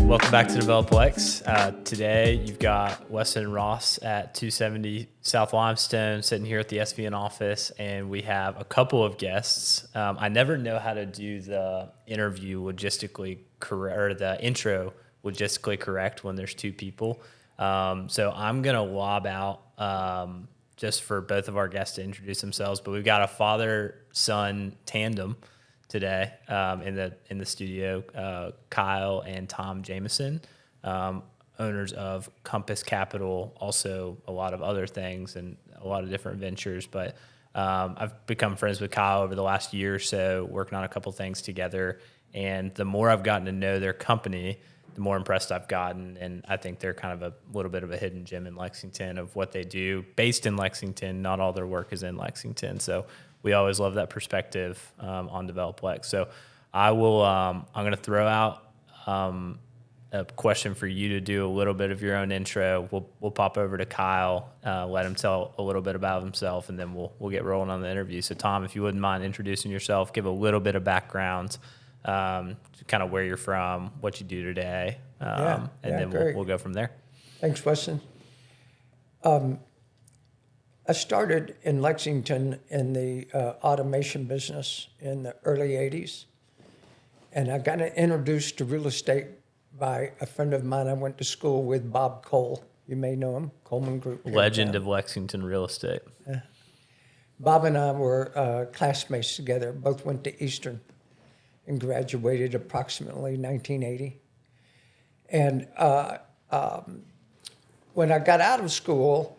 Welcome back to DevelopLex. Today you've got Weston and Ross at 270 South Limestone sitting here at the SVN office, and we have a couple of guests. I never know how to do the interview logistically correct, or the intro logistically correct when there's two people. So I'm going to lob out just for both of our guests to introduce themselves, but we've got a father-son tandem today in the studio, Kyle and Tom Jameson, owners of Compass Capital, also a lot of other things and a lot of different ventures. But I've become friends with Kyle over the last year or so, working on a couple things together. And the more I've gotten to know their company, the more impressed I've gotten. And I think they're kind of a little bit of a hidden gem in Lexington of what they do. Based in Lexington, not all their work is in Lexington. So we always love that perspective on DevelopLex. So I will. I'm going to throw out a question for you to do a little bit of your own intro. We'll pop over to Kyle, let him tell a little bit about himself, and then we'll get rolling on the interview. So Tom, if you wouldn't mind introducing yourself, give a little bit of background, kind of where you're from, what you do today, and then we'll go from there. Thanks, Weston. I started in Lexington in the automation business in the early 80s, and I got introduced to real estate by a friend of mine I went to school with, Bob Cole. You may know him, Coleman Group. Legend of Lexington real estate. Bob and I were classmates together, both went to Eastern and graduated approximately 1980. And when I got out of school,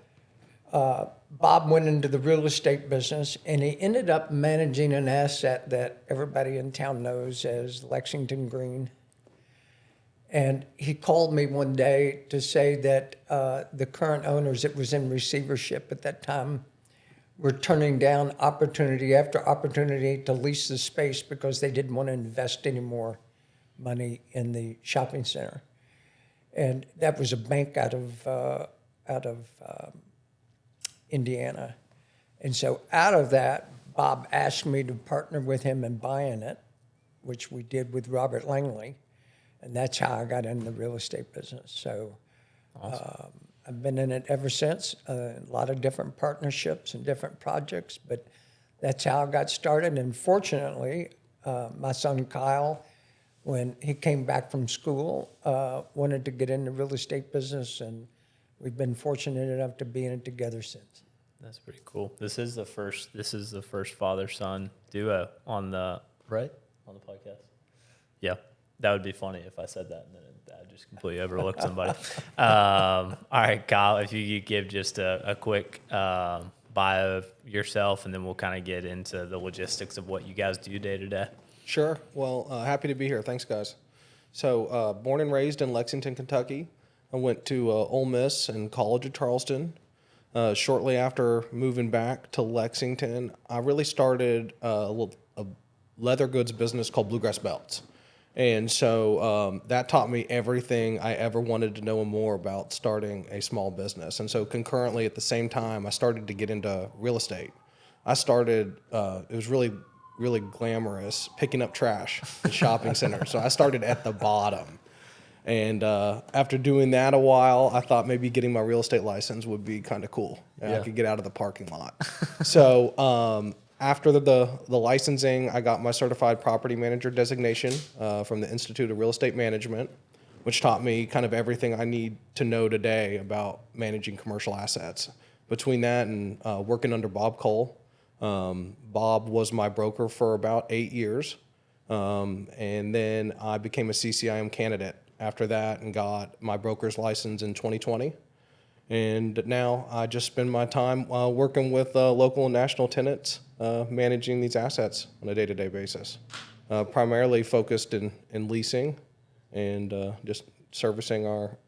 Bob went into the real estate business, and he ended up managing an asset that everybody in town knows as Lexington Green. And he called me one day to say that the current owners, it was in receivership at that time, were turning down opportunity after opportunity to lease the space because they didn't want to invest any more money in the shopping center. And that was a bank out of Indiana. And so out of that, Bob asked me to partner with him in buying it, which we did with Robert Langley. And that's how I got into the real estate business. So awesome. I've been in it ever since, a lot of different partnerships and different projects, but that's how I got started. And fortunately, my son Kyle, when he came back from school, wanted to get in the real estate business, and we've been fortunate enough to be in it together since. That's pretty cool. This is the first father-son duo on the podcast. Yeah, that would be funny if I said that and then I just completely overlooked somebody. All right, Kyle, if you could give just a quick bio of yourself, and then we'll kind of get into the logistics of what you guys do day to day. Sure. Well, happy to be here. Thanks, guys. So, born and raised in Lexington, Kentucky. I went to Ole Miss and College of Charleston. Shortly after moving back to Lexington, I really started a leather goods business called Bluegrass Belts. And so that taught me everything I ever wanted to know more about starting a small business. And so concurrently at the same time, I started to get into real estate. I started, it was really, really glamorous, picking up trash in shopping centers. So I started at the bottom. And after doing that a while, I thought maybe getting my real estate license would be kind of cool. I could get out of the parking lot. So after the licensing, I got my certified property manager designation from the Institute of Real Estate Management, which taught me kind of everything I need to know today about managing commercial assets. Between that and working under Bob Cole, Bob was my broker for about 8 years. And then I became a CCIM candidate after that and got my broker's license in 2020. And now I just spend my time working with local and national tenants, managing these assets on a day-to-day basis. Primarily focused in leasing and just servicing our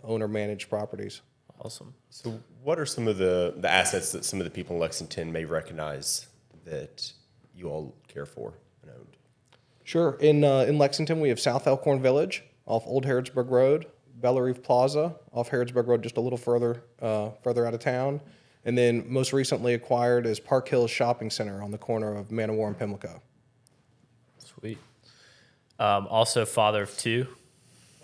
owner-managed properties. Awesome. So what are some of the assets that some of the people in Lexington may recognize that you all care for and owned? Sure. In Lexington, we have South Elkhorn Village off Old Harrodsburg Road, Bella Reef Plaza off Harrodsburg Road, just a little further out of town. And then most recently acquired is Park Hills Shopping Center on the corner of Manowar and Pimlico. Sweet. Also father of two.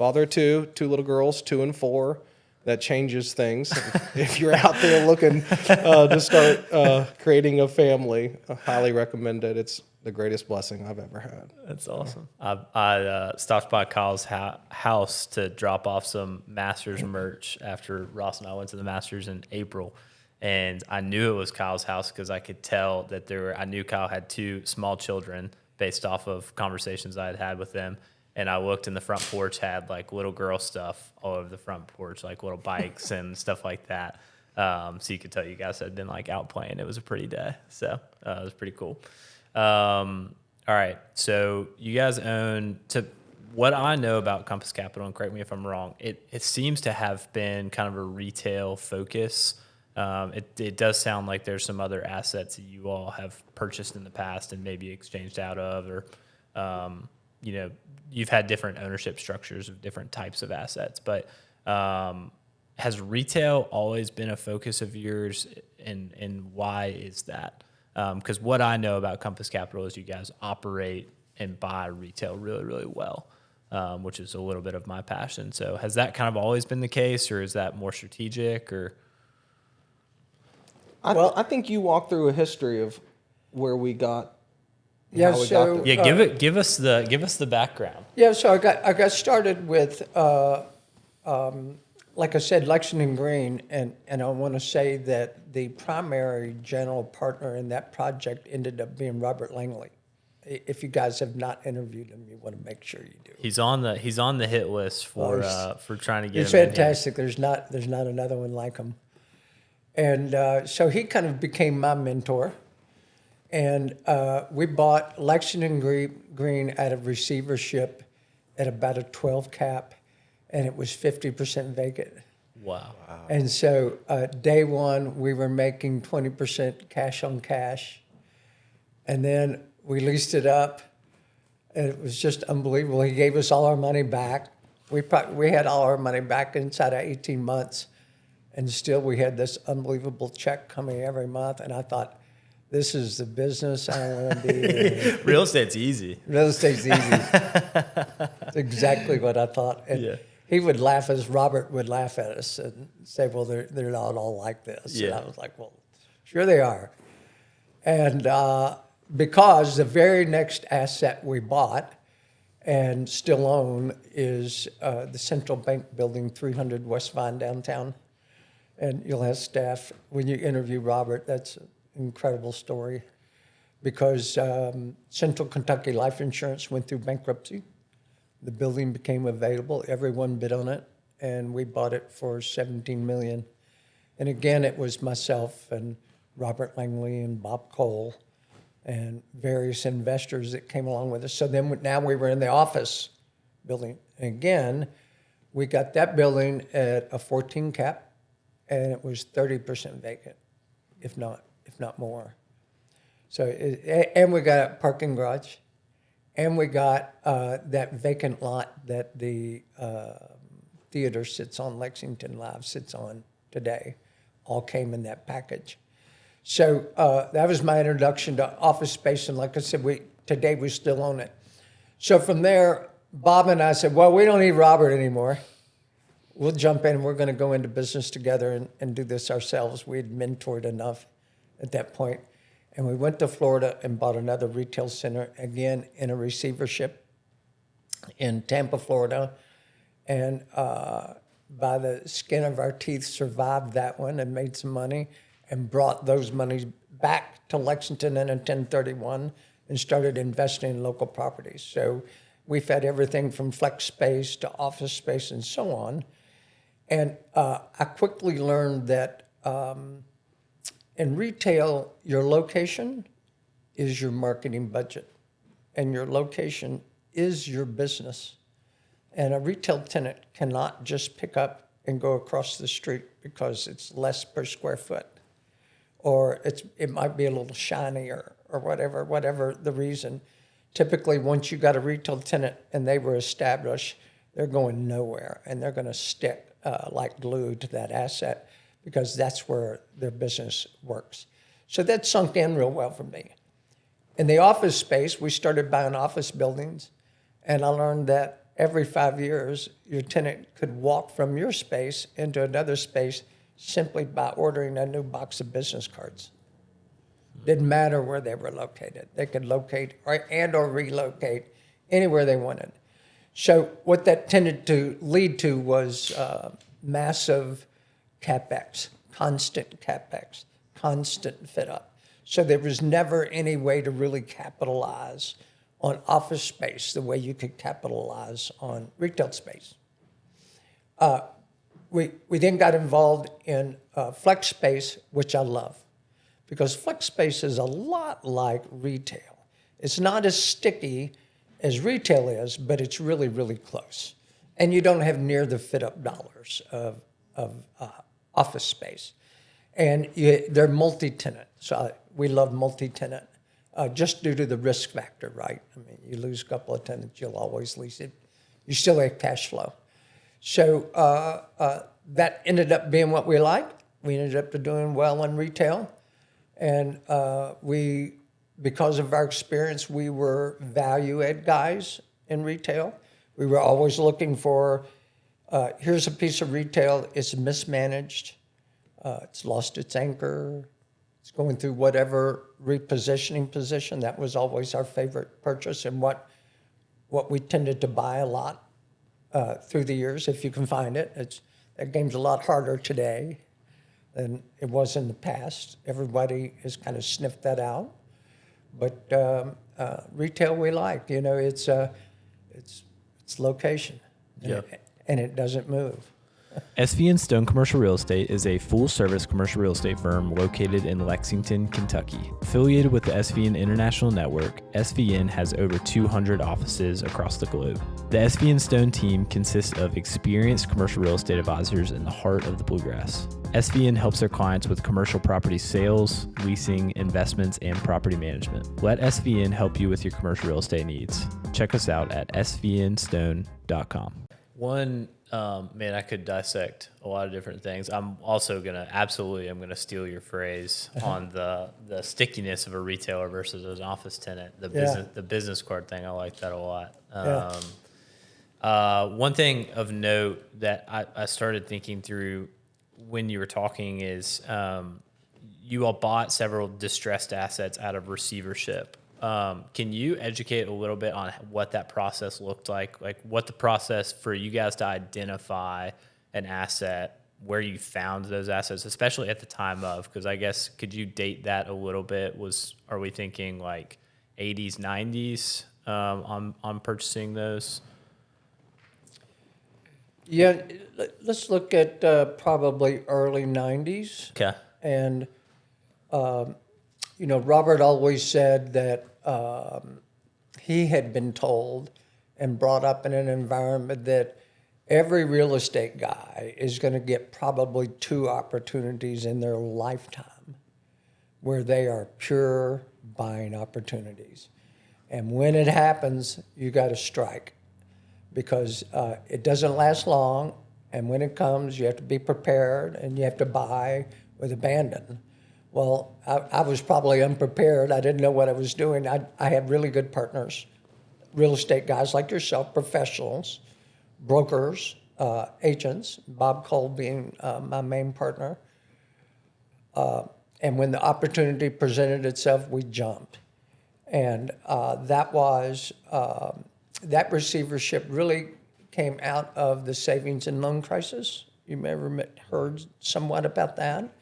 father of two little girls, 2 and 4. That changes things. If you're out there looking to start creating a family, I highly recommend it. It's the greatest blessing I've ever had. That's awesome. I stopped by Kyle's house to drop off some Masters merch after Ross and I went to the Masters in April. And I knew it was Kyle's house because I could tell that I knew Kyle had 2 small children based off of conversations I had had with them. And I looked, and the front porch had like little girl stuff all over the front porch, like little bikes and stuff like that. So you could tell you guys had been like out playing. It was a pretty day. So it was pretty cool. All right. So you guys own, to what I know about Compass Capital, and correct me if I'm wrong, it seems to have been kind of a retail focus. It does sound like there's some other assets that you all have purchased in the past and maybe exchanged out of, or, you've had different ownership structures of different types of assets, but has retail always been a focus of yours, and why is that? Because what I know about Compass Capital is you guys operate and buy retail really, really well, which is a little bit of my passion. So has that kind of always been the case, or is that more strategic? Or I think you walked through a history of where we got. Yeah, how we so got there. yeah, give us the background. yeah, so I got started with like I said, Lexington Green, and I want to say that the primary general partner in that project ended up being Robert Langley. If you guys have not interviewed him, you want to make sure you do. He's on the hit list for trying to get He's him in here. fantastic. There's not another one like him. And so he kind of became my mentor. And we bought Lexington Green out of receivership at about a 12 cap, and it was 50% vacant. Wow. And so day one, we were making 20% cash on cash. And then we leased it up, and it was just unbelievable. He gave us all our money back. We had all our money back inside of 18 months, and still we had this unbelievable check coming every month. And I thought, this is the business I want to be in. Real estate's easy. Real estate's easy. That's exactly what I thought. And Yeah. he would laugh, as Robert would laugh at us and say, well, they're not all like this. Yeah. And I was like, well, sure they are. And because the very next asset we bought and still own is the Central Bank Building, 300 West Vine downtown. And you'll have staff, when you interview Robert, that's an incredible story, because Central Kentucky Life Insurance went through bankruptcy. The building became available. Everyone bid on it, and we bought it for $17 million. And again, it was myself and Robert Langley and Bob Cole and various investors that came along with us. So then now we were in the office building. And again, we got that building at a 14 cap, and it was 30% vacant, if not more. So, and we got a parking garage, and we got that vacant lot that the theater sits on, Lexington Live sits on today, all came in that package. So that was my introduction to office space, and like I said, today we still own it. So from there, Bob and I said, well, we don't need Robert anymore. We'll jump in, and we're going to go into business together and do this ourselves. We had mentored enough at that point. And we went to Florida and bought another retail center, again in a receivership in Tampa, Florida. And by the skin of our teeth, survived that one and made some money and brought those monies back to Lexington in a 1031 and started investing in local properties. So we've had everything from flex space to office space and so on. And I quickly learned that in retail, your location is your marketing budget, and your location is your business. And a retail tenant cannot just pick up and go across the street because it's less per square foot, or it might be a little shiny or whatever the reason. Typically, once you got a retail tenant and they were established, they're going nowhere, and they're going to stick like glue to that asset, because that's where their business works. So that sunk in real well for me. In the office space, we started buying office buildings, and I learned that every 5 years, your tenant could walk from your space into another space simply by ordering a new box of business cards. Didn't matter where they were located. They could locate or relocate anywhere they wanted. So what that tended to lead to was massive CapEx, constant fit up. So there was never any way to really capitalize on office space the way you could capitalize on retail space. We then got involved in flex space, which I love, because flex space is a lot like retail. It's not as sticky as retail is, but it's really, really close. And you don't have near the fit-up dollars of office space. And they're multi-tenant. So we love multi-tenant just due to the risk factor, right? I mean, you lose a couple of tenants, you'll always lease it. You still have cash flow. So that ended up being what we liked. We ended up doing well in retail. And because of our experience, we were value-add guys in retail. We were always looking for, here's a piece of retail, it's mismanaged, it's lost its anchor, it's going through whatever repositioning position. That was always our favorite purchase and what we tended to buy a lot through the years, if you can find it. That game's a lot harder today than it was in the past. Everybody has kind of sniffed that out. But retail we like, it's location, and it doesn't move. SVN Stone Commercial Real Estate is a full-service commercial real estate firm located in Lexington, Kentucky. Affiliated with the SVN International Network, SVN has over 200 offices across the globe. The SVN Stone team consists of experienced commercial real estate advisors in the heart of the Bluegrass. SVN helps their clients with commercial property sales, leasing, investments, and property management. Let SVN help you with your commercial real estate needs. Check us out at svnstone.com. Man, I could dissect a lot of different things. I'm also I'm gonna steal your phrase on the stickiness of a retailer versus an office tenant. The business card thing, I like that a lot. One thing of note that I started thinking through when you were talking is you all bought several distressed assets out of receivership. Can you educate a little bit on what that process looked like what the process for you guys to identify an asset, where you found those assets, especially at the time of, because I guess, could you date that a little bit? Are we thinking like 80s, 90s on purchasing those? Yeah, let's look at probably early 90s. Okay. And, Robert always said that he had been told and brought up in an environment that every real estate guy is going to get probably 2 opportunities in their lifetime where they are pure buying opportunities. And when it happens, you got to strike, because it doesn't last long. And when it comes, you have to be prepared and you have to buy with abandon. Well, I was probably unprepared. I didn't know what I was doing. I had really good partners, real estate guys like yourself, professionals, brokers, agents, Bob Cole being my main partner. And when the opportunity presented itself, we jumped. And that receivership really came out of the savings and loan crisis. You may have heard somewhat about that.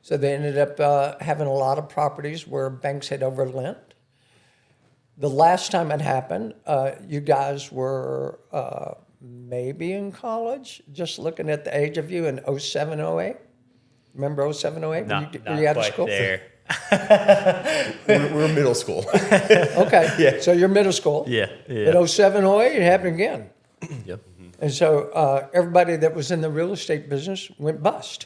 So they ended up having a lot of properties where banks had overlent. The last time it happened, you guys were maybe in college, just looking at the age of you in 07, 08. Remember 07, 08? Not were you out of quite school? there. We're middle school. Okay, yeah. So you're middle school. Yeah. But 07, 08, it happened again. Yep. And so everybody that was in the real estate business went bust.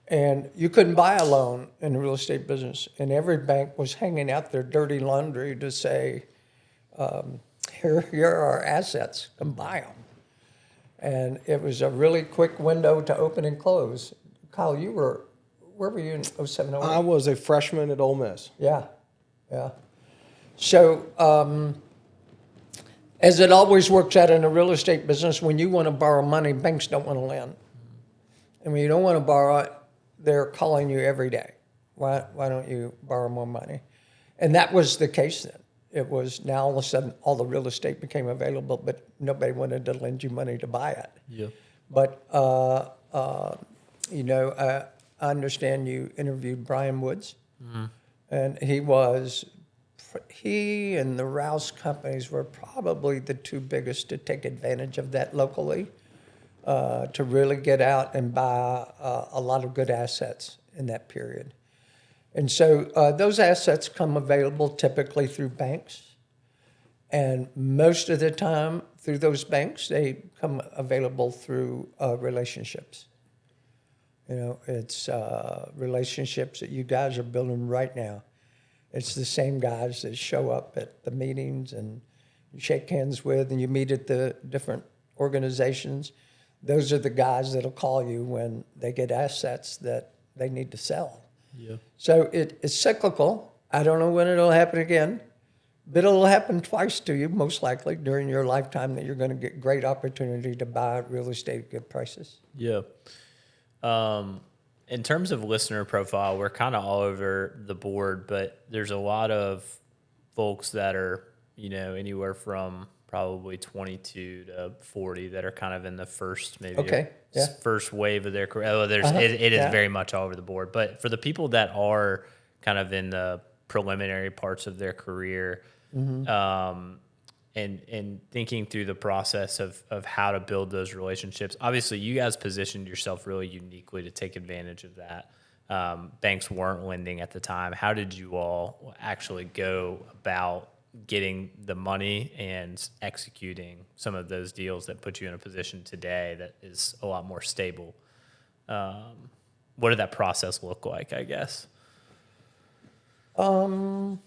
And you couldn't buy a loan in the real estate business. And every bank was hanging out their dirty laundry to say, here are our assets, come buy them. And it was a really quick window to open and close. Kyle, where were you in 07, 08? I was a freshman at Ole Miss. Yeah. So As it always works out in the real estate business, when you want to borrow money, banks don't want to lend. And when you don't want to borrow it, they're calling you every day. Why don't you borrow more money? And that was the case then. It was now all of a sudden all the real estate became available, but nobody wanted to lend you money to buy it. Yeah. But, I understand you interviewed Brian Woods, and he and the Rouse companies were probably the two biggest to take advantage of that locally, to really get out and buy a lot of good assets in that period. And so those assets come available typically through banks. And most of the time through those banks, they come available through relationships. It's relationships that you guys are building right now. It's the same guys that show up at the meetings and you shake hands with and you meet at the different organizations. Those are the guys that'll call you when they get assets that they need to sell. Yeah. So it's cyclical. I don't know when it'll happen again, but it'll happen twice to you, most likely, during your lifetime, that you're going to get great opportunity to buy real estate at good prices. Yeah. In terms of listener profile, we're kind of all over the board, but there's a lot of folks that are, anywhere from probably 22 to 40 that are kind of in the first, first wave of their career. Oh, it is very much all over the board. But for the people that are kind of in the preliminary parts of their career, and thinking through the process of how to build those relationships, obviously you guys positioned yourself really uniquely to take advantage of that. Banks weren't lending at the time. How did you all actually go about getting the money and executing some of those deals that put you in a position today that is a lot more stable? What did that process look like, I guess? And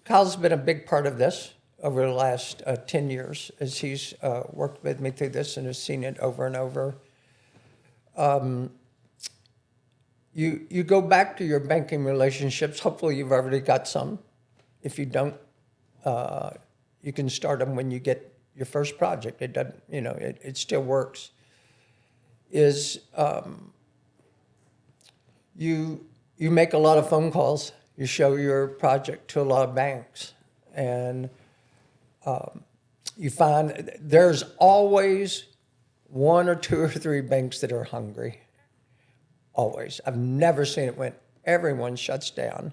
Kyle's been a big part of this over the last 10 years as he's worked with me through this and has seen it over and over. You go back to your banking relationships. Hopefully you've already got some. If you don't, you can start them when you get your first project. It doesn't, it still works. You make a lot of phone calls. You show your project to a lot of banks, and you find there's always one or two or three banks that are hungry. Always. I've never seen it when everyone shuts down.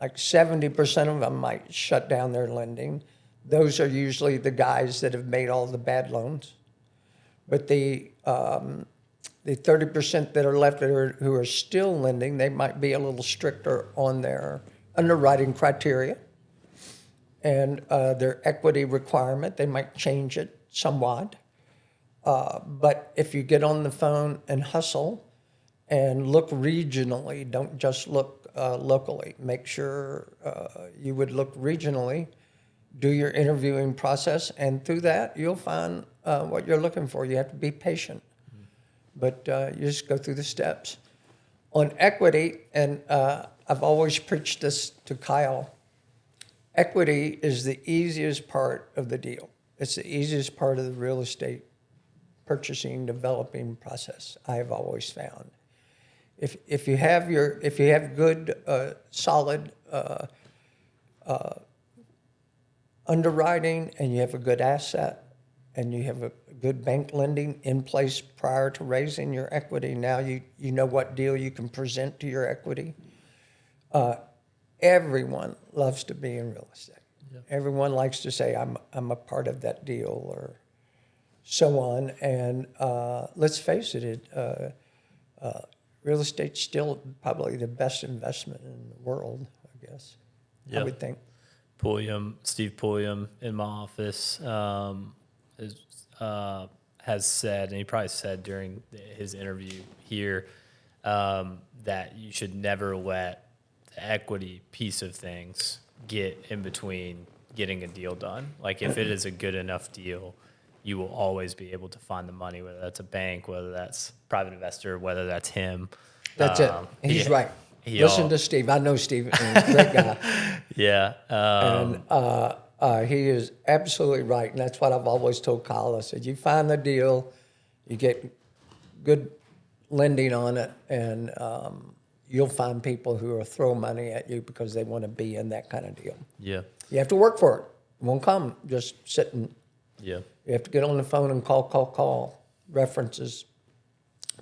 Like 70% of them might shut down their lending. Those are usually the guys that have made all the bad loans. But the 30% that are left who are still lending, they might be a little stricter on their underwriting criteria and their equity requirement. They might change it somewhat. But if you get on the phone and hustle and look regionally, don't just look locally. Make sure you would look regionally, do your interviewing process, and through that, you'll find what you're looking for. You have to be patient, but you just go through the steps. On equity, and I've always preached this to Kyle, equity is the easiest part of the deal. It's the easiest part of the real estate purchasing, developing process, I have always found. If you have good, solid underwriting, and you have a good asset, and you have a good bank lending in place prior to raising your equity, now you know what deal you can present to your equity. Everyone loves to be in real estate. Yep. Everyone likes to say, I'm a part of that deal, or so on. And let's face it, real estate's still probably the best investment in the world, I guess. Yep. I would think. Steve Pulliam in my office has said, and he probably said during his interview here, that you should never let the equity piece of things get in between getting a deal done. Like if it is a good enough deal, you will always be able to find the money, whether that's a bank, whether that's private investor, whether that's him. That's it. He's right. Listen to Steve. I know Steve. Great guy. Yeah. He is absolutely right, and that's what I've always told Kyle. I said, you find the deal, you get good lending on it, and you'll find people who will throw money at you because they want to be in that kind of deal. Yeah. You have to work for it. It won't come just sitting. Yeah. You have to get on the phone and call references,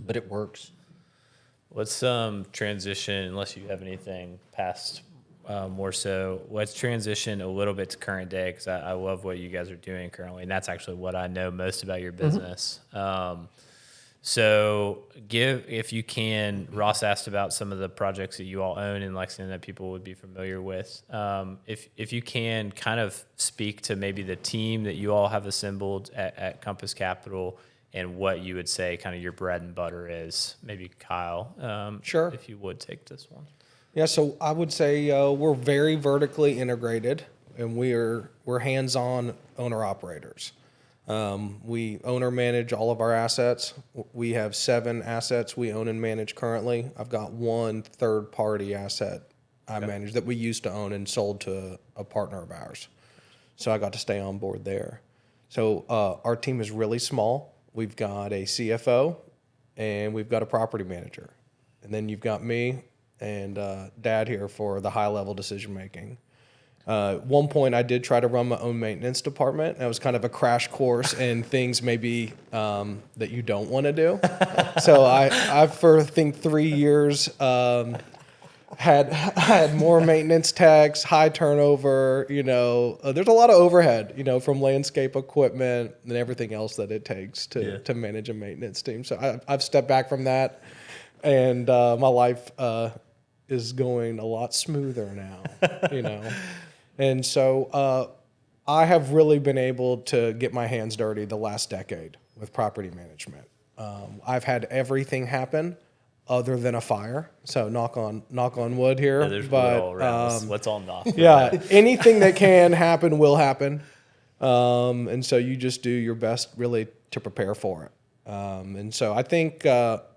but it works. Let's transition, unless you have anything past more so. Let's transition a little bit to current day, because I love what you guys are doing currently, and that's actually what I know most about your business. So if you can, Ross asked about some of the projects that you all own in Lexington that people would be familiar with. If you can kind of speak to maybe the team that you all have assembled at Compass Capital and what you would say kind of your bread and butter is, maybe Kyle, Sure. if you would take this one. Yeah, so I would say we're very vertically integrated, and we're hands-on owner-operators. We own or manage all of our assets. We have 7 assets we own and manage currently. I've got 1 third-party asset I manage that we used to own and sold to a partner of ours. So I got to stay on board there. So our team is really small. We've got a CFO, and we've got a property manager. And then you've got me and Dad here for the high-level decision-making. At one point, I did try to run my own maintenance department. That was kind of a crash course in things maybe that you don't want to do. So I for I think 3 years, had more maintenance techs, high turnover. There's a lot of overhead, from landscape equipment and everything else that it takes to manage a maintenance team. So I've stepped back from that, and my life is going a lot smoother now. And so I have really been able to get my hands dirty the last decade with property management. I've had everything happen other than a fire. So knock on wood here. Yeah, there's wood all around. Let's all knock. Yeah, anything that can happen will happen. And so you just do your best really to prepare for it. And so I think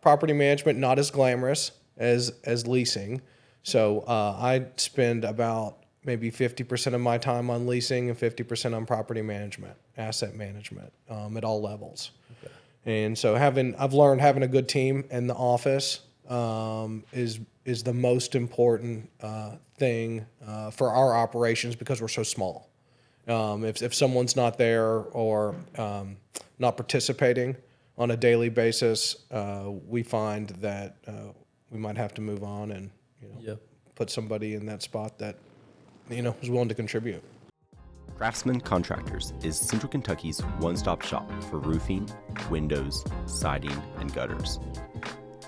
property management, not as glamorous as leasing. So I spend about maybe 50% of my time on leasing and 50% on property management, asset management at all levels. Okay. And so I've learned having a good team in the office is the most important thing for our operations because we're so small. If someone's not there or not participating on a daily basis, we find that we might have to move on and put somebody in that spot that is willing to contribute. Craftsman Contractors is Central Kentucky's one-stop shop for roofing, windows, siding, and gutters.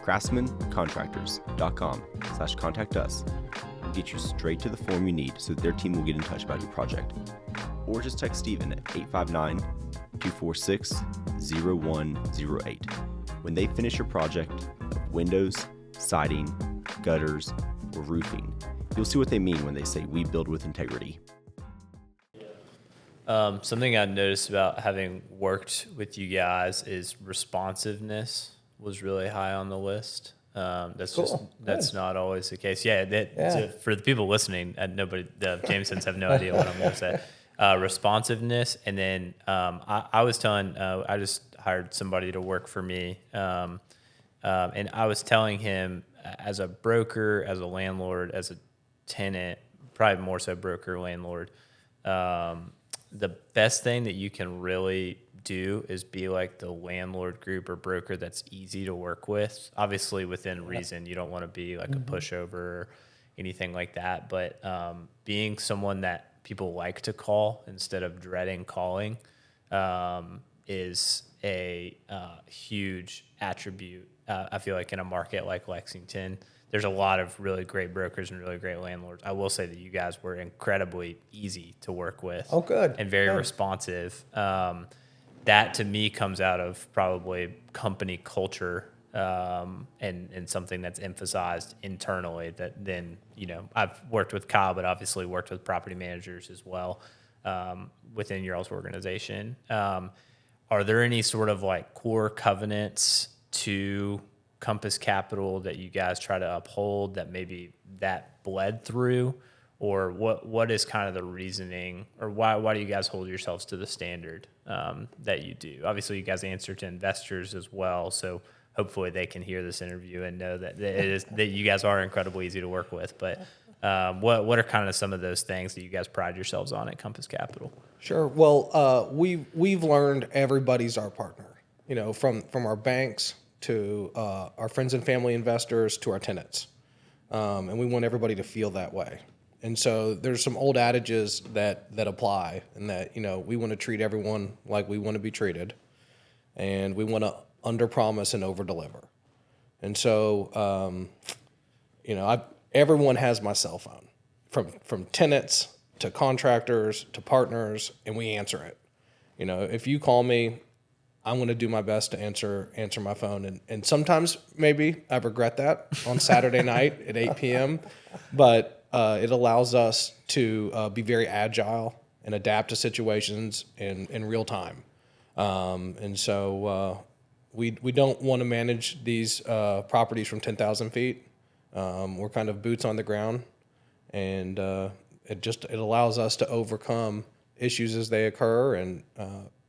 CraftsmanContractors.com/contact us will get you straight to the form you need so that their team will get in touch about your project. Or just text Steven at 859-246-0108. When they finish your project of windows, siding, gutters, or roofing, you'll see what they mean when they say we build with integrity. Something I noticed about having worked with you guys is responsiveness was really high on the list. That's cool. That's not always the case. So for the people listening, the Jamesons have no idea what I'm going to say. Responsiveness, and then I was telling, I just hired somebody to work for me, and I was telling him, as a broker, as a landlord, as a tenant, probably more so broker, landlord, the best thing that you can really do is be like the landlord group or broker that's easy to work with. Obviously, within reason, you don't want to be like a pushover or anything like that. But being someone that people like to call instead of dreading calling is a huge attribute. I feel like in a market like Lexington, there's a lot of really great brokers and really great landlords. I will say that you guys were incredibly easy to work with. Oh, good. And very responsive. That to me comes out of probably company culture and something that's emphasized internally. That then, I've worked with Kyle, but obviously worked with property managers as well within your all's organization. Are there any sort of like core covenants to Compass Capital that you guys try to uphold that maybe that bled through, or what is kind of the reasoning, or why do you guys hold yourselves to the standard that you do? Obviously, you guys answer to investors as well, so hopefully they can hear this interview and know that that you guys are incredibly easy to work with. But what are kind of some of those things that you guys pride yourselves on at Compass Capital? Sure. Well, we've learned everybody's our partner. You know, from our banks to our friends and family investors to our tenants, and we want everybody to feel that way. And so there's some old adages that apply, and that, you know, we want to treat everyone like we want to be treated, and we want to under-promise and over-deliver. And so, you know, everyone has my cell phone, from tenants to contractors to partners, and we answer it. You know, if you call me, I'm going to do my best to answer my phone. And sometimes maybe I regret that on Saturday night at 8 p.m., but it allows us to be very agile and adapt to situations in real time. And so we don't want to manage these properties from 10,000 feet. We're kind of boots on the ground, and it allows us to overcome issues as they occur and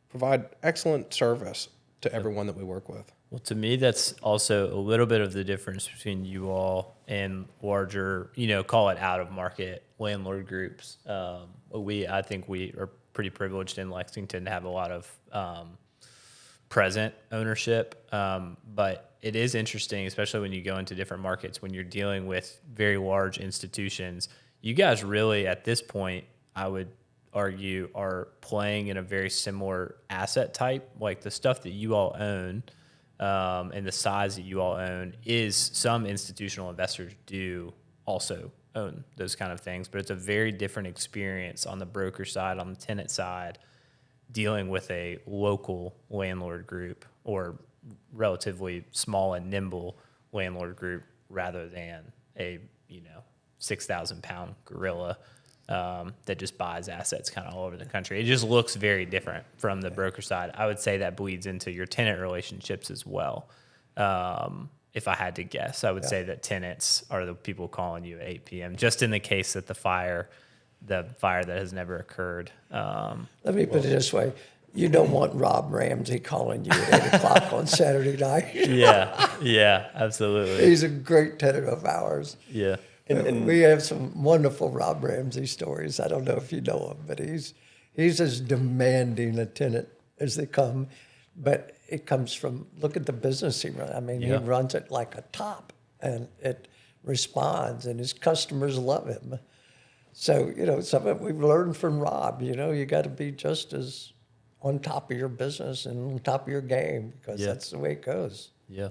provide excellent service to everyone that we work with. Well, to me, that's also a little bit of the difference between you all and larger, you know, call it out-of-market landlord groups. I think we are pretty privileged in Lexington to have a lot of present ownership, but it is interesting, especially when you go into different markets, when you're dealing with very large institutions. You guys really, at this point, I would argue, are playing in a very similar asset type. Like the stuff that you all own and the size that you all own is, some institutional investors do also own those kind of things, but it's a very different experience on the broker side, on the tenant side, dealing with a local landlord group or relatively small and nimble landlord group rather than a, 6,000 pound gorilla that just buys assets kind of all over the country. It just looks very different from the broker side. I would say that bleeds into your tenant relationships as well. If I had to guess, I would say that tenants are the people calling you at 8 p.m., just in the case that the fire that has never occurred. Let me put it this way. You don't want Rob Ramsey calling you at 8 o'clock on Saturday night. Yeah, absolutely. He's a great tenant of ours. Yeah. And we have some wonderful Rob Ramsey stories. I don't know if you know him, but he's as demanding a tenant as they come. But it comes from, look at the business he runs. I mean, he runs it like a top, and it responds, and his customers love him. So, some of it we've learned from Rob. You got to be just as on top of your business and on top of your game, because that's the way it goes. Yeah.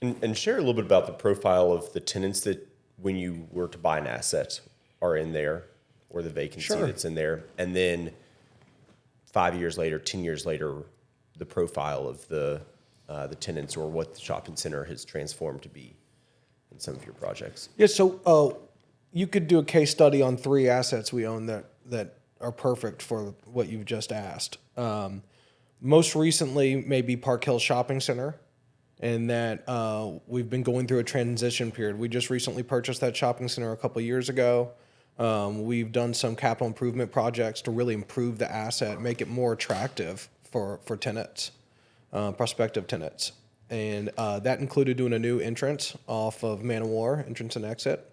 And share a little bit about the profile of the tenants that, when you were to buy an asset, are in there, or the vacancy that's in there. And then 5 years later, 10 years later, the profile of the tenants, or what the shopping center has transformed to be in some of your projects. Yeah, so you could do a case study on 3 assets we own that are perfect for what you've just asked. Most recently, maybe Park Hill Shopping Center, and that we've been going through a transition period. We just recently purchased that shopping center a couple of years ago. We've done some capital improvement projects to really improve the asset, make it more attractive for tenants, prospective tenants. And that included doing a new entrance off of Man of War, entrance and exit,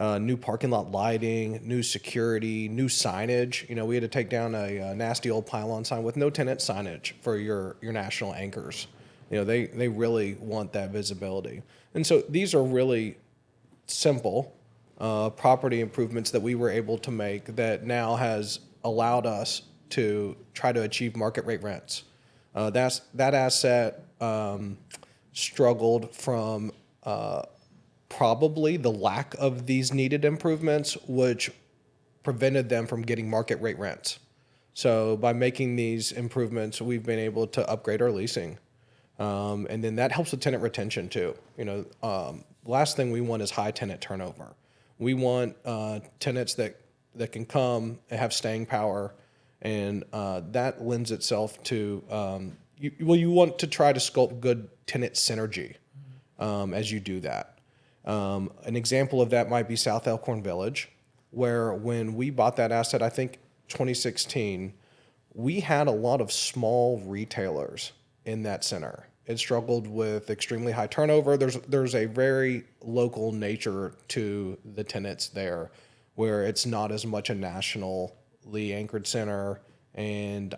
new parking lot lighting, new security, new signage. We had to take down a nasty old pylon sign with no tenant signage for your national anchors. They really want that visibility. And so these are really simple property improvements that we were able to make that now has allowed us to try to achieve market rate rents. That asset struggled from probably the lack of these needed improvements, which prevented them from getting market rate rents. So by making these improvements, we've been able to upgrade our leasing. And then that helps with tenant retention too. Last thing we want is high tenant turnover. We want tenants that can come and have staying power, and that lends itself to you want to try to sculpt good tenant synergy as you do that. An example of that might be South Elkhorn Village. where when we bought that asset, I think 2016, we had a lot of small retailers in that center. It struggled with extremely high turnover. There's a very local nature to the tenants there, where it's not as much a nationally anchored center, and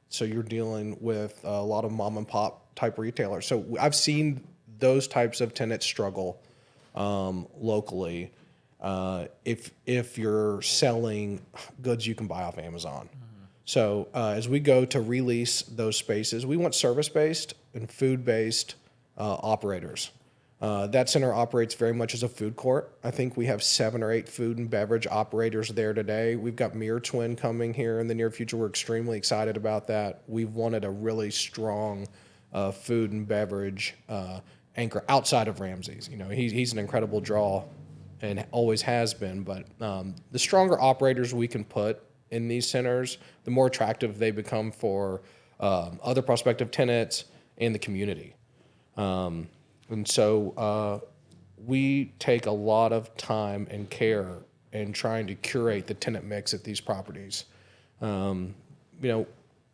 so you're dealing with a lot of mom and pop type retailers. So I've seen those types of tenants struggle locally. If you're selling goods you can buy off Amazon. So as we go to release those spaces, we want service-based and food-based operators. That center operates very much as a food court. I think we have 7 or 8 food and beverage operators there today. We've got Mirror Twin coming here in the near future. We're extremely excited about that. We've wanted a really strong food and beverage anchor outside of Ramsey's. You know, he's an incredible draw and always has been, but the stronger operators we can put in these centers, the more attractive they become for other prospective tenants and the community. And so we take a lot of time and care in trying to curate the tenant mix at these properties. You know,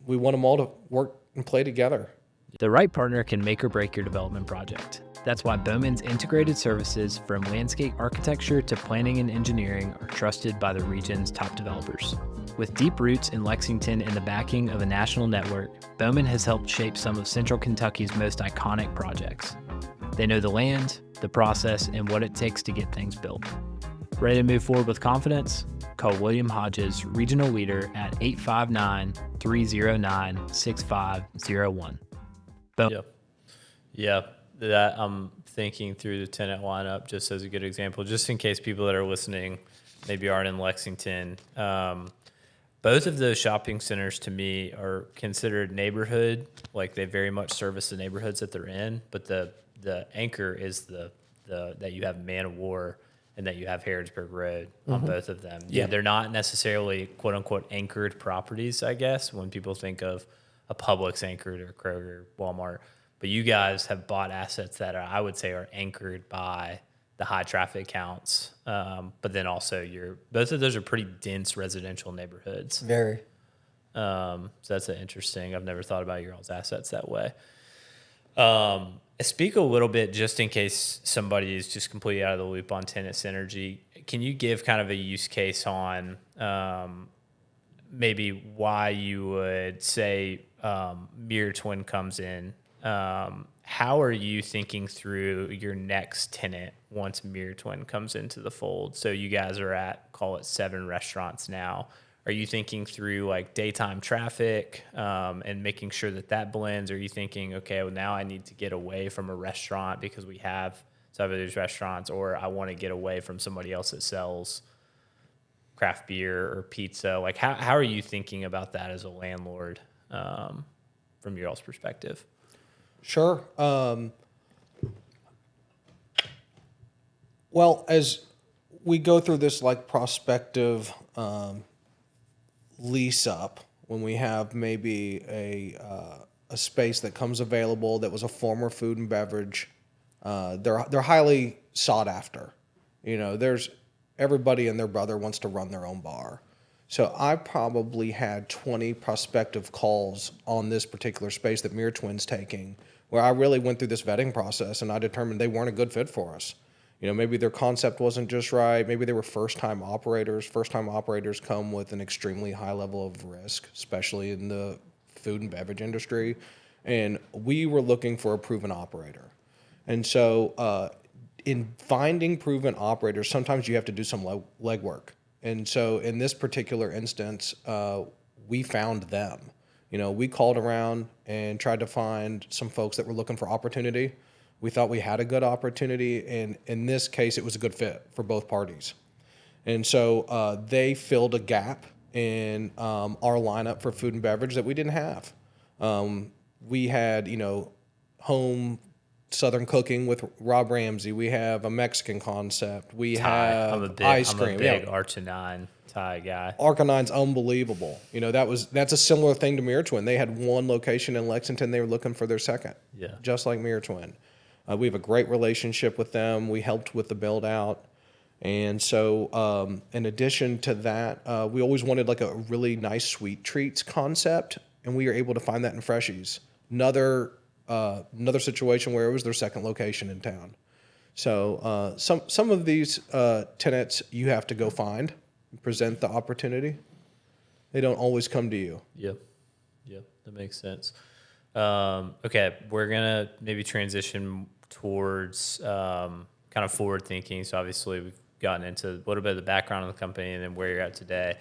we want them all to work and play together. The right partner can make or break your development project. That's why Bowman's integrated services, from landscape architecture to planning and engineering, are trusted by the region's top developers. With deep roots in Lexington and the backing of a national network, Bowman has helped shape some of Central Kentucky's most iconic projects. They know the land, the process, and what it takes to get things built. Ready to move forward with confidence? Call William Hodges, regional leader, at 859-309-6501. Yeah, that I'm thinking through the tenant lineup just as a good example, just in case people that are listening maybe aren't in Lexington. Both of those shopping centers to me are considered neighborhood, like they very much service the neighborhoods that they're in, but the anchor is the that you have Man of War and that you have Harrodsburg Road on both of them. Yeah, they're not necessarily quote unquote anchored properties, I guess, when people think of a Publix anchored or Kroger, Walmart. But you guys have bought assets that are, I would say, are anchored by the high traffic counts. But then also both of those are pretty dense residential neighborhoods. Very. So that's interesting. I've never thought about your all's assets that way. Speak a little bit, just in case somebody is just completely out of the loop on tenant synergy. Can you give kind of a use case on maybe why you would say Mirror Twin comes in? How are you thinking through your next tenant once Mirror Twin comes into the fold? So you guys are at, call it 7 restaurants now. Are you thinking through like daytime traffic and making sure that blends? Or are you thinking, okay, well, now I need to get away from a restaurant because we have some of these restaurants, or I want to get away from somebody else that sells craft beer or pizza? Like how are you thinking about that as a landlord from your all's perspective? Sure. Well, as we go through this like prospective lease up, when we have maybe a space that comes available that was a former food and beverage, they're highly sought after. You know, there's everybody and their brother wants to run their own bar. So I probably had 20 prospective calls on this particular space that Mirror Twin's taking, where I really went through this vetting process and I determined they weren't a good fit for us. You know, maybe their concept wasn't just right. Maybe they were first-time operators. First-time operators come with an extremely high level of risk, especially in the food and beverage industry. And we were looking for a proven operator. And so in finding proven operators, sometimes you have to do some legwork. And so in this particular instance, we found them. You know, we called around and tried to find some folks that were looking for opportunity. We thought we had a good opportunity, and in this case, it was a good fit for both parties. And so they filled a gap in our lineup for food and beverage that we didn't have. We had, you know, home Southern cooking with Rob Ramsey. We have a Mexican concept. We have ice cream. I'm a big Arcanine Thai guy. Arcanine's unbelievable. You know, that's a similar thing to Mirror Twin. They had one location in Lexington. They were looking for their second. Yeah. Just like Mirror Twin. We have a great relationship with them. We helped with the build out. And so, in addition to that, we always wanted like a really nice sweet treats concept, and we were able to find that in Freshies. Another situation where it was their second location in town. So some of these tenants you have to go find, and present the opportunity. They don't always come to you. Yep, that makes sense. Okay, we're gonna maybe transition towards kind of forward thinking. So obviously we've gotten into a little bit of the background of the company and then where you're at today.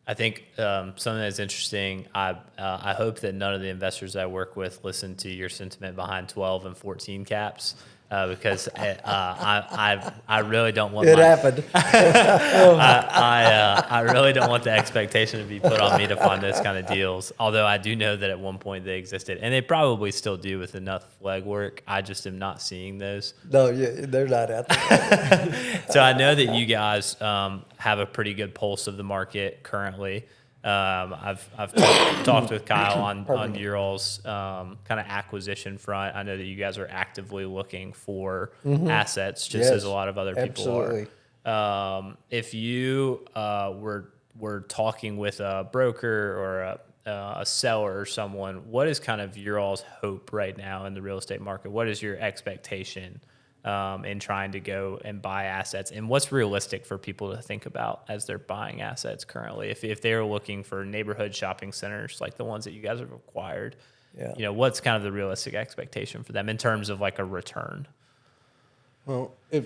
I think something that's interesting, I hope that none of the investors I work with listen to your sentiment behind 12 and 14 caps, because I really don't want It happened. I really don't want the expectation to be put on me to find those kind of deals. Although I do know that at one point they existed, and they probably still do with enough legwork. I just am not seeing those. No, they're not out there. So I know that you guys have a pretty good pulse of the market currently. I've talked with Kyle on your all's kind of acquisition front. I know that you guys are actively looking for assets, just as a lot of other people are. If you were talking with a broker or a seller or someone, what is kind of your all's hope right now in the real estate market? What is your expectation in trying to go and buy assets, and what's realistic for people to think about as they're buying assets currently? If they're looking for neighborhood shopping centers like the ones that you guys have acquired, what's kind of the realistic expectation for them in terms of like a return? Well, if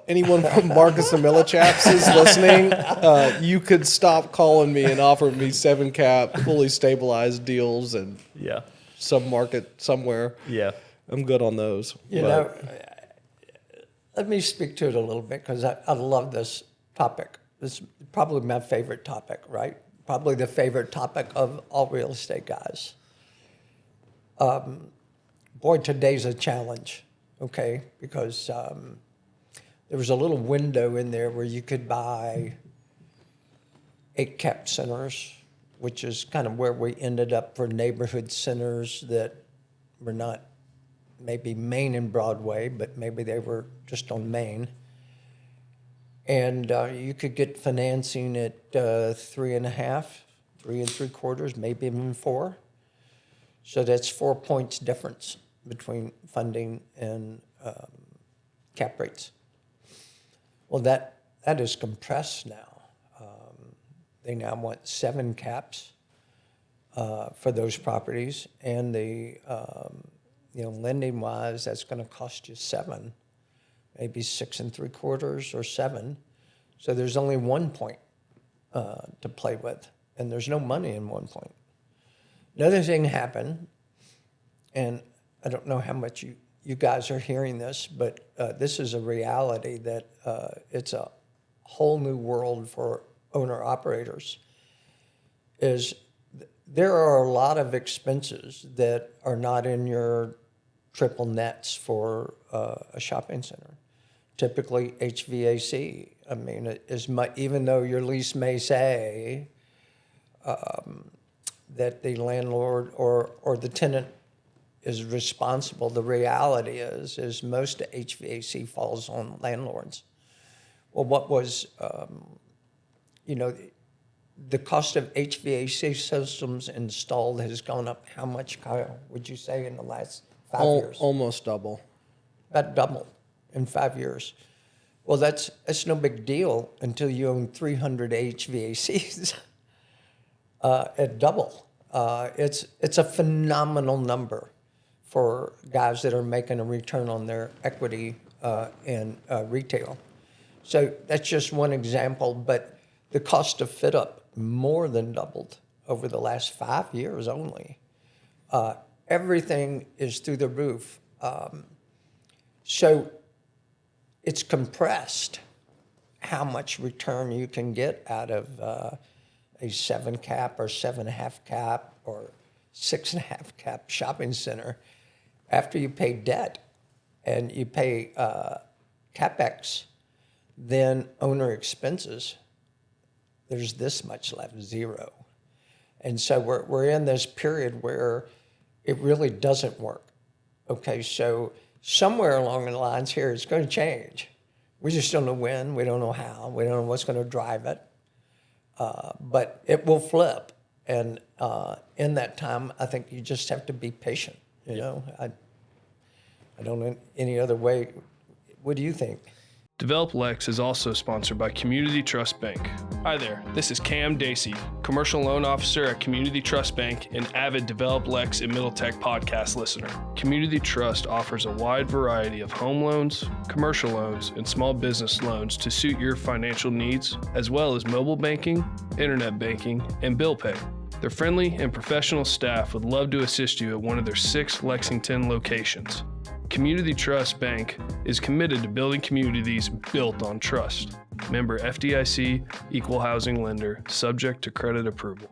anyone from Marcus and Millichaps is listening, you could stop calling me and offer me 7 cap, fully stabilized deals and sub-market somewhere. Yeah. I'm good on those. Let me speak to it a little bit because I love this topic. This is probably my favorite topic, right? Probably the favorite topic of all real estate guys. Boy, today's a challenge, okay? Because there was a little window in there where you could buy 8 cap centers, which is kind of where we ended up for neighborhood centers that were not maybe Main and Broadway, but maybe they were just on Main. And you could get financing at 3.5, 3 3/4, maybe even 4. So that's 4 points difference between funding and cap rates. Well, that is compressed now. They now want 7 caps for those properties, and the lending wise, that's going to cost you 7, maybe 6 3/4 or 7. So there's only 1 point to play with, and there's no money in 1 point. Another thing happened, and I don't know how much you guys are hearing this, but this is a reality that it's a whole new world for owner-operators, is there are a lot of expenses that are not in your triple nets for a shopping center. Typically HVAC. I mean, even though your lease may say that the landlord or the tenant is responsible, the reality is most HVAC falls on landlords. Well, what was, the cost of HVAC systems installed has gone up how much, Kyle, would you say, in the last 5 years? Almost double. About double in 5 years. Well, that's no big deal until you own 300 HVACs at double. It's a phenomenal number for guys that are making a return on their equity in retail. So that's just one example, but the cost of fit up more than doubled over the last 5 years only. Everything is through the roof. So it's compressed how much return you can get out of a 7 cap or 7.5 cap or 6.5 cap shopping center after you pay debt and you pay CapEx, then owner expenses. There's this much left, 0. And so we're in this period where it really doesn't work. Okay, so somewhere along the lines here, it's going to change We just don't know when. We don't know how. We don't know what's going to drive it. But it will flip. And in that time, I think you just have to be patient. You know, I don't know any other way. What do you think? DevelopLex is also sponsored by Community Trust Bank. Hi there, this is Cam Dacey, Commercial Loan Officer at Community Trust Bank and avid DevelopLex and Middle Tech podcast listener. Community Trust offers a wide variety of home loans, commercial loans, and small business loans to suit your financial needs, as well as mobile banking, internet banking, and bill pay. Their friendly and professional staff would love to assist you at one of their 6 Lexington locations. Community Trust Bank is committed to building communities built on trust. Member FDIC, equal housing lender, subject to credit approval.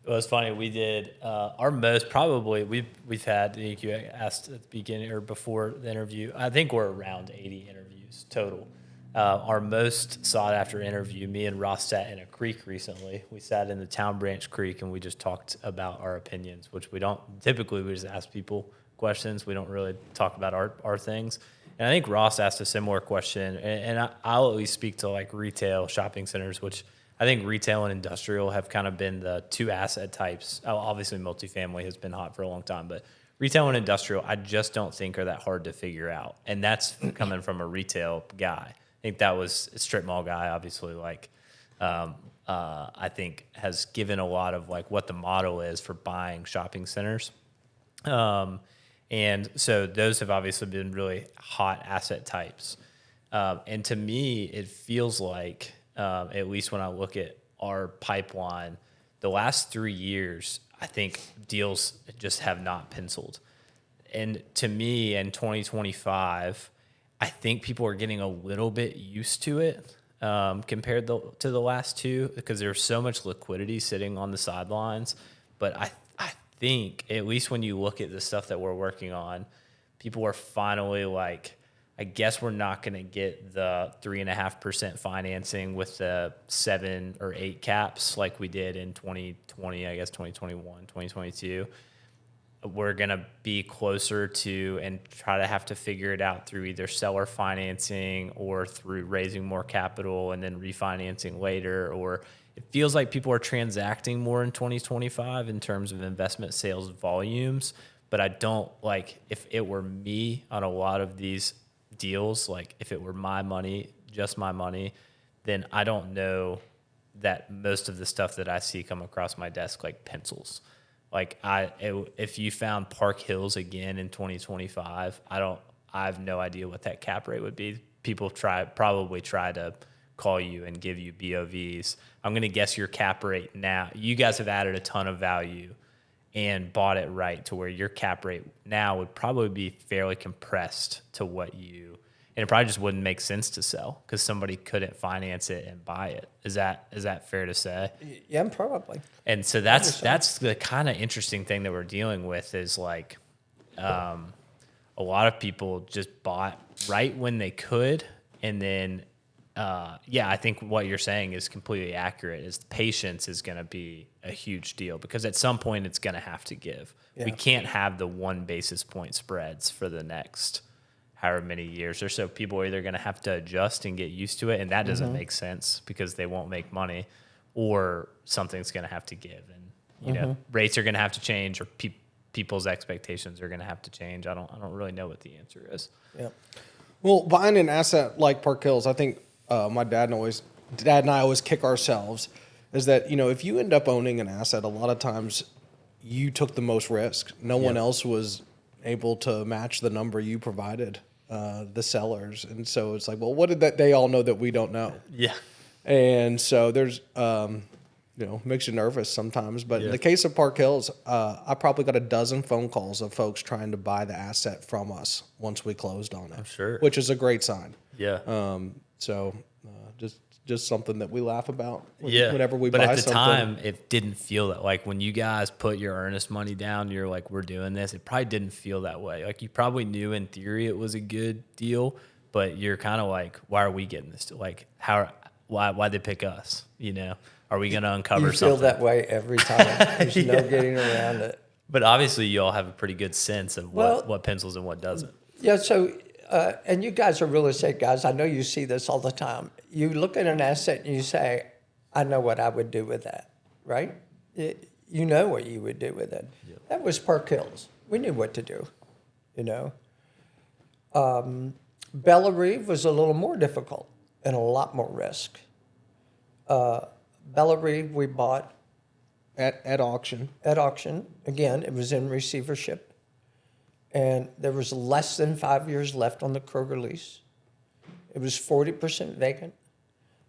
It was funny. We did our most probably we've had. I think you asked at the beginning or before the interview. I think we're around 80 interviews total. Our most sought after interview. Me and Ross sat in a creek recently. We sat in the Town Branch Creek and we just talked about our opinions, which we don't typically. We just ask people questions. We don't really talk about our things. And I think Ross asked a similar question, and I'll at least speak to like retail shopping centers, which I think retail and industrial have kind of been the 2 asset types. Obviously multifamily has been hot for a long time, but retail and industrial I just don't think are that hard to figure out. And that's coming from a retail guy. I think that was a strip mall guy, obviously, like I think has given a lot of like what the model is for buying shopping centers. And so those have obviously been really hot asset types. And to me, it feels like, at least when I look at our pipeline, the last 3 years, I think deals just have not penciled. And to me, in 2025, I think people are getting a little bit used to it compared to the last 2 because there's so much liquidity sitting on the sidelines. But I think, at least when you look at the stuff that we're working on, people are finally like, I guess we're not going to get the 3.5% financing with the 7 or 8 caps like we did in 2020, I guess 2021, 2022. We're going to be closer to and try to have to figure it out through either seller financing or through raising more capital and then refinancing later. Or it feels like people are transacting more in 2025 in terms of investment sales volumes. But I don't like, if it were me on a lot of these deals, like if it were my money, just my money, then I don't know that most of the stuff that I see come across my desk like pencils. Like if you found Park Hills again in 2025, I have no idea what that cap rate would be. People probably try to call you and give you BOVs. I'm going to guess your cap rate now. You guys have added a ton of value and bought it right to where your cap rate now would probably be fairly compressed to what you, and it probably just wouldn't make sense to sell because somebody couldn't finance it and buy it. Is that fair to say? Yeah, probably. And so that's the kind of interesting thing that we're dealing with is like a lot of people just bought right when they could, and then I think what you're saying is completely accurate. Is patience is going to be a huge deal because at some point it's going to have to give. Yeah. We can't have the 1 basis point spreads for the next however many years or so. People are either going to have to adjust and get used to it, and that doesn't make sense because they won't make money, or something's going to have to give, and you know rates are going to have to change, or people's expectations are going to have to change. I don't really know what the answer is. Yeah. Well, buying an asset like Park Hills, I think my dad and I always kick ourselves is that, you know, if you end up owning an asset, a lot of times you took the most risk. No one else was able to match the number you provided, the sellers. And so it's like, well, what did they all know that we don't know? Yeah. And so there's, makes you nervous sometimes. But in the case of Park Hills, I probably got a dozen phone calls of folks trying to buy the asset from us once we closed on it. I'm sure. Which is a great sign. Yeah. Just something that we laugh about buy whenever we buy something. But at the time, it didn't feel that. Like when you guys put your earnest money down, you're like, we're doing this. It probably didn't feel that way. Like you probably knew in theory it was a good deal, but you're kind of like, why are we getting this? Like why'd they pick us? You know, are we going to uncover something? You feel that way every time. There's no getting around it. But obviously you all have a pretty good sense of what pencils and what doesn't. Yeah, so and you guys are real estate guys. I know you see this all the time. You look at an asset and you say, I know what I would do with that, right? You know what you would do with it. Yep. That was Park Hills. We knew what to do, you know. Bella Reeve was a little more difficult and a lot more risk. Bella Reeve we bought At auction. at auction. Again, it was in receivership. And there was less than 5 years left on the Kroger lease. It was 40% vacant.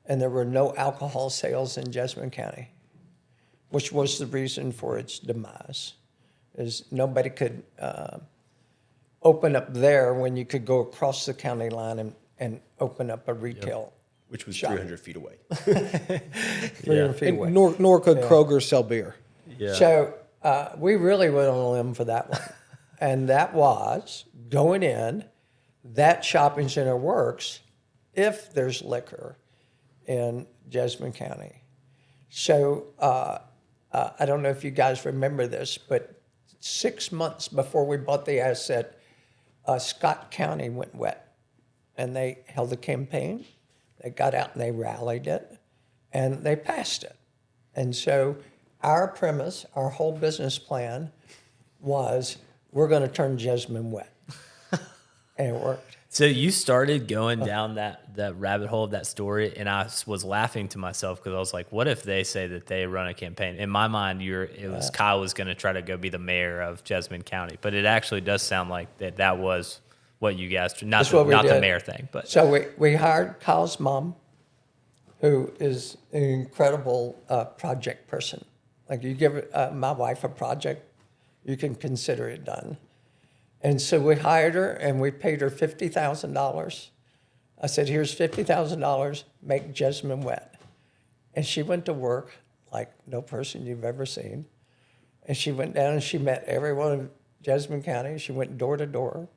And there were no alcohol sales in Jessamine County, which was the reason for its demise, is nobody could open up there when you could go across the county line and open up a retail Which was shop. 300 feet away. 300 feet away. And nor could Kroger sell beer. Yeah. So we really went on a limb for that one. And that was going in, that shopping center works if there's liquor in Jessamine County. So I don't know if you guys remember this, but 6 months before we bought the asset, Scott County went wet. And they held a campaign. They got out and they rallied it, and they passed it. And so our premise, our whole business plan was we're going to turn Jessamine wet. And it worked. So you started going down that rabbit hole of that story, and I was laughing to myself because I was like, "What if they say that they run a campaign?" In my mind, Kyle was going to try to go be the mayor of Jessamine County, but it actually does sound like that was what you guys not the mayor thing, but so we hired Kyle's mom, who is an incredible project person. Like you give my wife a project, you can consider it done. And so we hired her and we paid her $50,000. I said, here's $50,000, make Jessamine wet. And she went to work like no person you've ever seen. And she went down and she met everyone in Jessamine County. She went door to door.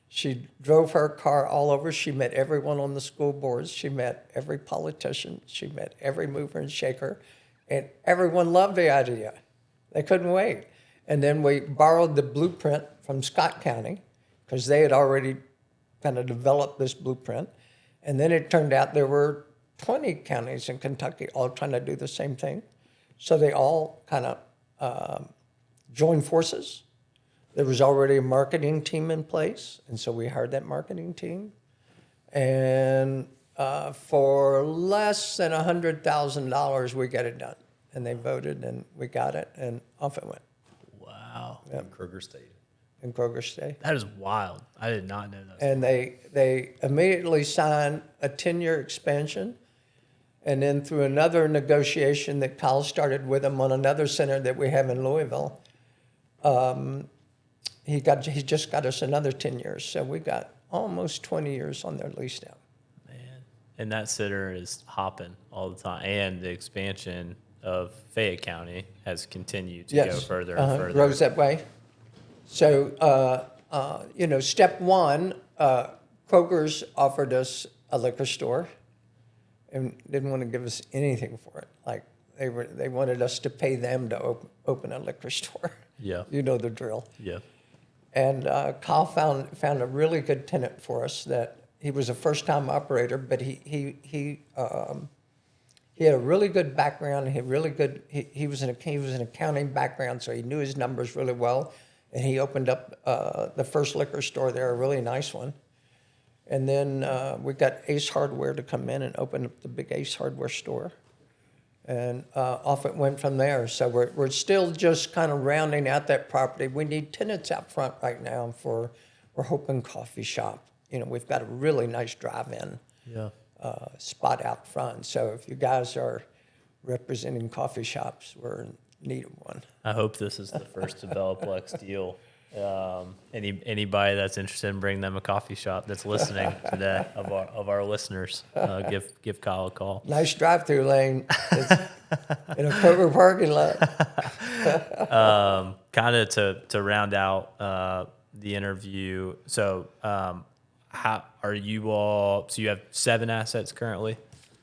She drove her car all over. She met everyone on the school boards. She met every politician. She met every mover and shaker. And everyone loved the idea. They couldn't wait. And then we borrowed the blueprint from Scott County because they had already kind of developed this blueprint. And then it turned out there were 20 counties in Kentucky all trying to do the same thing. So they all kind of joined forces. There was already a marketing team in place, and so we hired that marketing team. And for less than $100,000, we got it done. And they voted, and we got it, and off it went. wow, In Kroger State. In Kroger State. that is wild. I did not know that. And they immediately signed a 10-year expansion. And then through another negotiation that Kyle started with them on another center that we have in Louisville, he just got us another 10 years. So we got almost 20 years on their lease now. Man, and that center is hopping all the time, and the expansion of Fayette County has continued to go further and further. Grows that way. So, step one, Kroger's offered us a liquor store and didn't want to give us anything for it. Like they wanted us to pay them to open a liquor store. Yeah. You know the drill. Yeah. And Kyle found a really good tenant for us that he was a first-time operator, but he had a really good background. He was an accounting background, so he knew his numbers really well. And he opened up the first liquor store there, a really nice one. And then we got Ace Hardware to come in and open up the big Ace Hardware store. And off it went from there. So we're still just kind of rounding out that property. We need tenants out front right now we're hoping coffee shop. We've got a really nice drive-in spot out front. So if you guys are representing coffee shops, we're in need of one. I hope this is the first DevelopLex deal. Anybody that's interested in bringing them a coffee shop that's listening today of our listeners, give Kyle a call. Nice drive-through lane. It's in a Kroger parking lot. Kind of to round out the interview. So, how are you all? So you have 7 assets currently.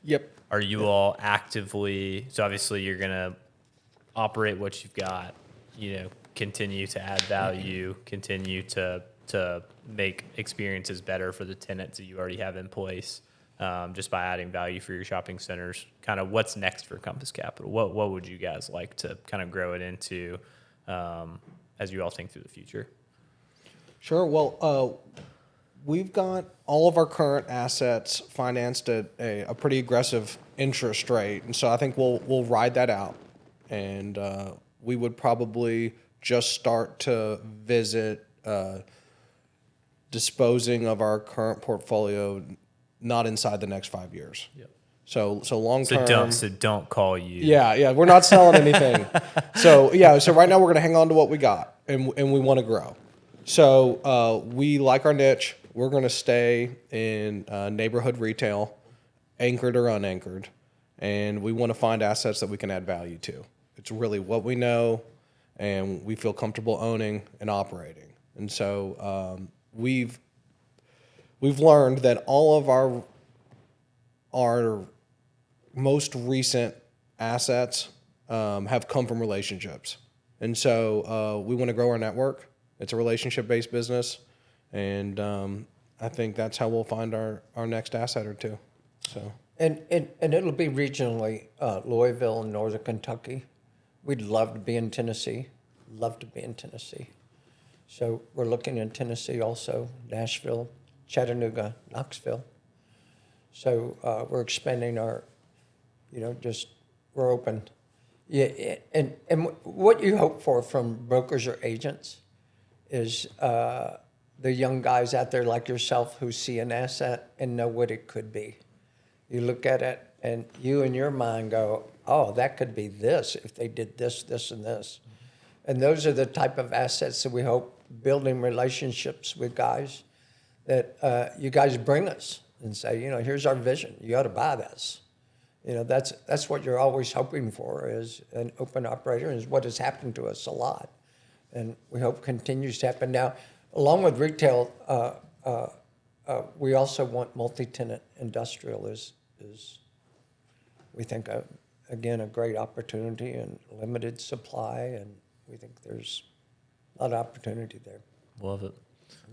Yep. Are you all actively? So obviously you're gonna operate what you've got. Continue to add value. Continue to to make experiences better for the tenants that you already have in place, just by adding value for your shopping centers? Kind of what's next for Compass Capital? What would you guys like to kind of grow it into as you all think through the future? Sure. Well, we've got all of our current assets financed at a pretty aggressive interest rate, and so I think we'll ride that out, and we would probably just start to visit disposing of our current portfolio, not inside the next 5 years. Yep. So long term. So don't call you. Yeah, we're not selling anything. So right now we're going to hang on to what we got, and we want to grow. So we like our niche. We're going to stay in neighborhood retail, anchored or unanchored, and we want to find assets that we can add value to. It's really what we know, and we feel comfortable owning and operating. And so we've learned that all of our most recent assets have come from relationships, and so we want to grow our network. It's a relationship-based business, and I think that's how we'll find our next asset or two. So And it'll be regionally, Louisville and Northern Kentucky. We'd love to be in Tennessee. So we're looking in Tennessee also, Nashville, Chattanooga, Knoxville. So we're expanding our, we're open. Yeah, and what you hope for from brokers or agents is the young guys out there like yourself who see an asset and know what it could be. You look at it and you in your mind go, oh, that could be this if they did this, this, and this. And those are the type of assets that we hope, building relationships with guys, that you guys bring us and say, here's our vision. You ought to buy this. That's what you're always hoping for, is an open operator, and is what has happened to us a lot. And we hope continues to happen. Now, along with retail, we also want multi-tenant industrial is we think, again, a great opportunity and limited supply, and we think there's a lot of opportunity there. Love it.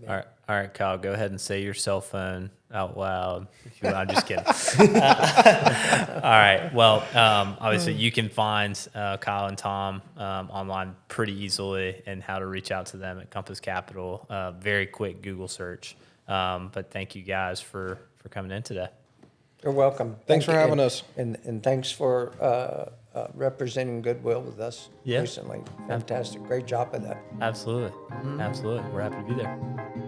Yeah. All right, Kyle, go ahead and say your cell phone out loud. If you want. I'm just kidding. All right. Well, obviously you can find Kyle and Tom online pretty easily, and how to reach out to them at Compass Capital. Very quick Google search. But thank you guys for coming in today. You're welcome. Thanks for having us. And thanks for representing Goodwill with us Yeah. recently. Fantastic. Great job of that. Absolutely. Absolutely. We're happy to be there.